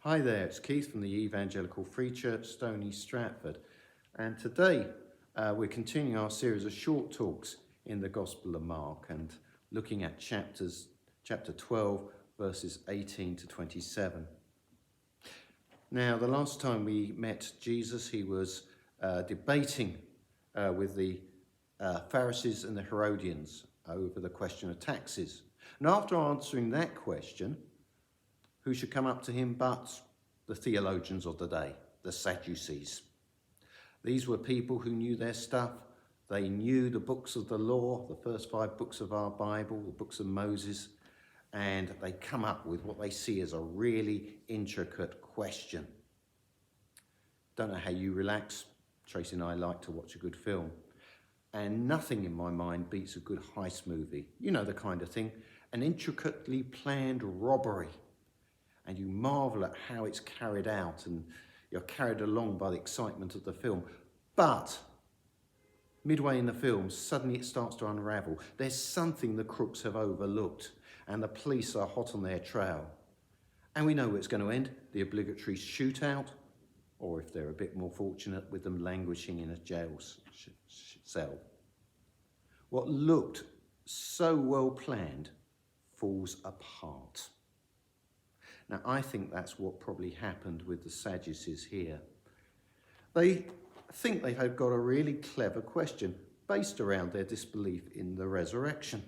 Hi there, it's Keith from the Evangelical Free Church, Stony Stratford. And today we're continuing our series of short talks in the Gospel of Mark and looking at chapter 12, verses 18 to 27. Now, the last time we met Jesus, he was debating with the Pharisees and the Herodians over the question of taxes. And after answering that question, who should come up to him but the theologians of the day, the Sadducees. These were people who knew their stuff. They knew the books of the law, the first 5 books of our Bible, the books of Moses, and they come up with what they see as a really intricate question. Don't know how you relax. Tracy and I like to watch a good film. And nothing in my mind beats a good heist movie. You know the kind of thing. An intricately planned robbery. And you marvel at how it's carried out and you're carried along by the excitement of the film. But midway in the film, suddenly it starts to unravel. There's something the crooks have overlooked and the police are hot on their trail. And we know where it's going to end, the obligatory shootout, or if they're a bit more fortunate, with them languishing in a jail cell. What looked so well planned falls apart. Now, I think that's what probably happened with the Sadducees here. They think they have got a really clever question based around their disbelief in the resurrection.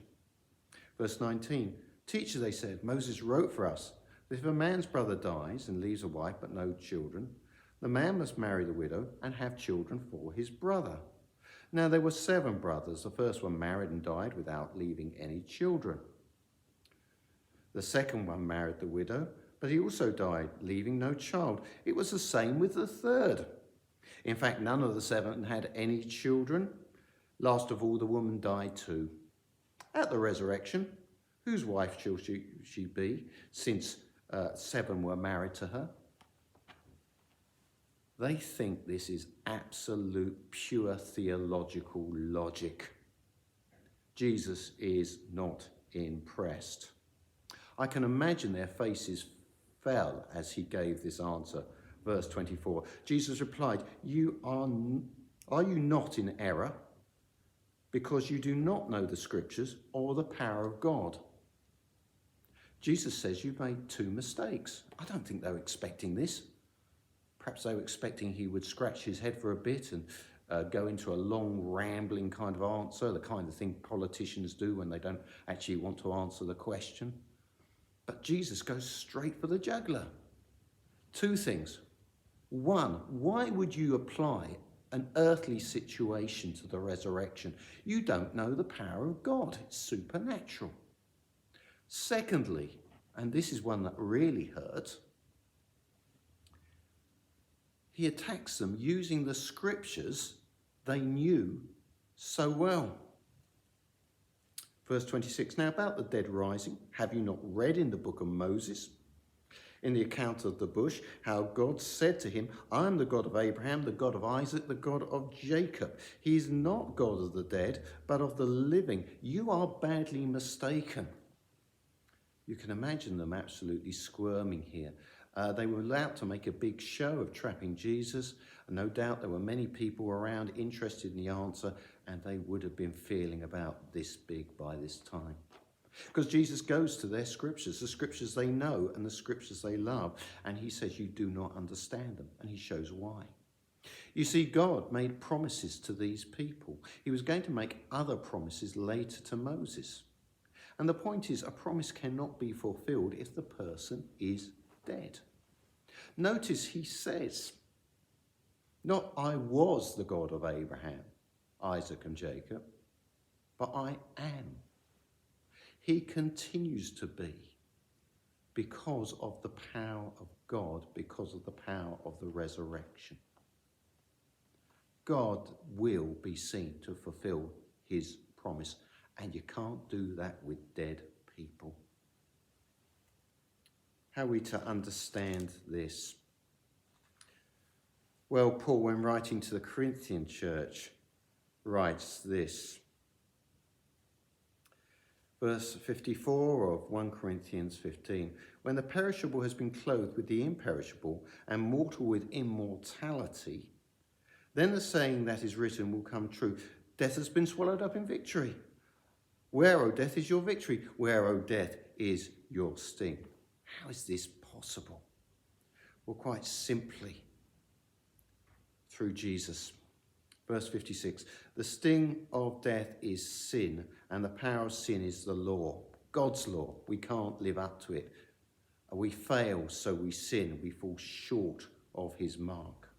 Verse 19, "Teacher," they said, "Moses wrote for us that if a man's brother dies and leaves a wife but no children, the man must marry the widow and have children for his brother. Now, there were 7 brothers. The first one married and died without leaving any children. The second one married the widow, but he also died, leaving no child. It was the same with the third. In fact, none of the 7 had any children. Last of all, the woman died too. At the resurrection, whose wife shall she be, since 7 were married to her?" They think this is absolute, pure theological logic. Jesus is not impressed. I can imagine their faces fell as he gave this answer. Verse 24, Jesus replied, Are you not in error? Because you do not know the scriptures or the power of God. Jesus says you've made 2 mistakes. I don't think they were expecting this. Perhaps they were expecting he would scratch his head for a bit and go into a long, rambling kind of answer, the kind of thing politicians do when they don't actually want to answer the question. But Jesus goes straight for the jugular. 2 things. 1, why would you apply an earthly situation to the resurrection? You don't know the power of God. It's supernatural. Secondly, and this is one that really hurts, he attacks them using the scriptures they knew so well. Verse 26, "Now about the dead rising, have you not read in the book of Moses, in the account of the bush, how God said to him, I am the God of Abraham, the God of Isaac, the God of Jacob. He is not God of the dead, but of the living. You are badly mistaken." You can imagine them absolutely squirming here. They were out to make a big show of trapping Jesus. And no doubt there were many people around interested in the answer, and they would have been feeling about this big by this time. Because Jesus goes to their scriptures, the scriptures they know and the scriptures they love, and he says you do not understand them, and he shows why. You see, God made promises to these people. He was going to make other promises later to Moses. And the point is, a promise cannot be fulfilled if the person is dead. Notice he says, not I was the God of Abraham, Isaac and Jacob, but I am. He continues to be because of the power of God, because of the power of the resurrection. God will be seen to fulfill his promise, and you can't do that with dead people. How are we to understand this? Well, Paul, when writing to the Corinthian church, writes this. Verse 54 of 1 Corinthians 15. When the perishable has been clothed with the imperishable and mortal with immortality, then the saying that is written will come true. Death has been swallowed up in victory. Where, O death, is your victory? Where, O death, is your sting? How is this possible? Well, quite simply, through Jesus. Verse 56, the sting of death is sin, and the power of sin is the law. God's law. We can't live up to it. We fail, so we sin. We fall short of his mark.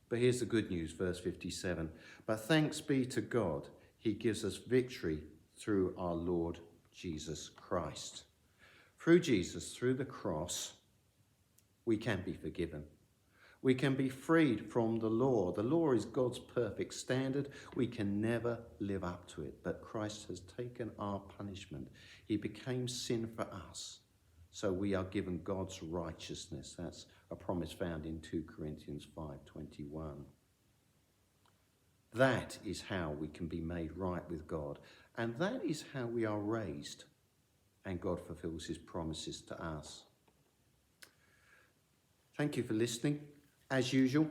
But here's the good news, verse 57. But thanks be to God, he gives us victory through our Lord Jesus Christ. Through Jesus, through the cross, we can be forgiven. We can be freed from the law. The law is God's perfect standard. We can never live up to it. But Christ has taken our punishment. He became sin for us. So we are given God's righteousness. That's a promise found in 2 Corinthians 5:21. That is how we can be made right with God. And that is how we are raised. And God fulfills his promises to us. Thank you for listening. As usual,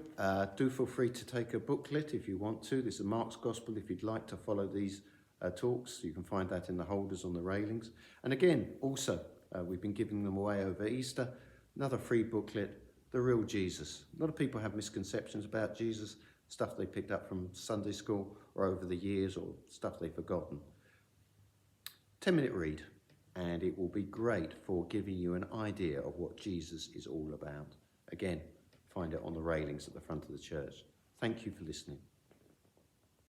do feel free to take a booklet if you want to. This is Mark's Gospel. If you'd like to follow these talks, you can find that in the holders on the railings. And again, also, we've been giving them away over Easter. Another free booklet, The Real Jesus. A lot of people have misconceptions about Jesus, stuff they picked up from Sunday school or over the years or stuff they've forgotten. 10-minute read, and it will be great for giving you an idea of what Jesus is all about. Again, find it on the railings at the front of the church. Thank you for listening.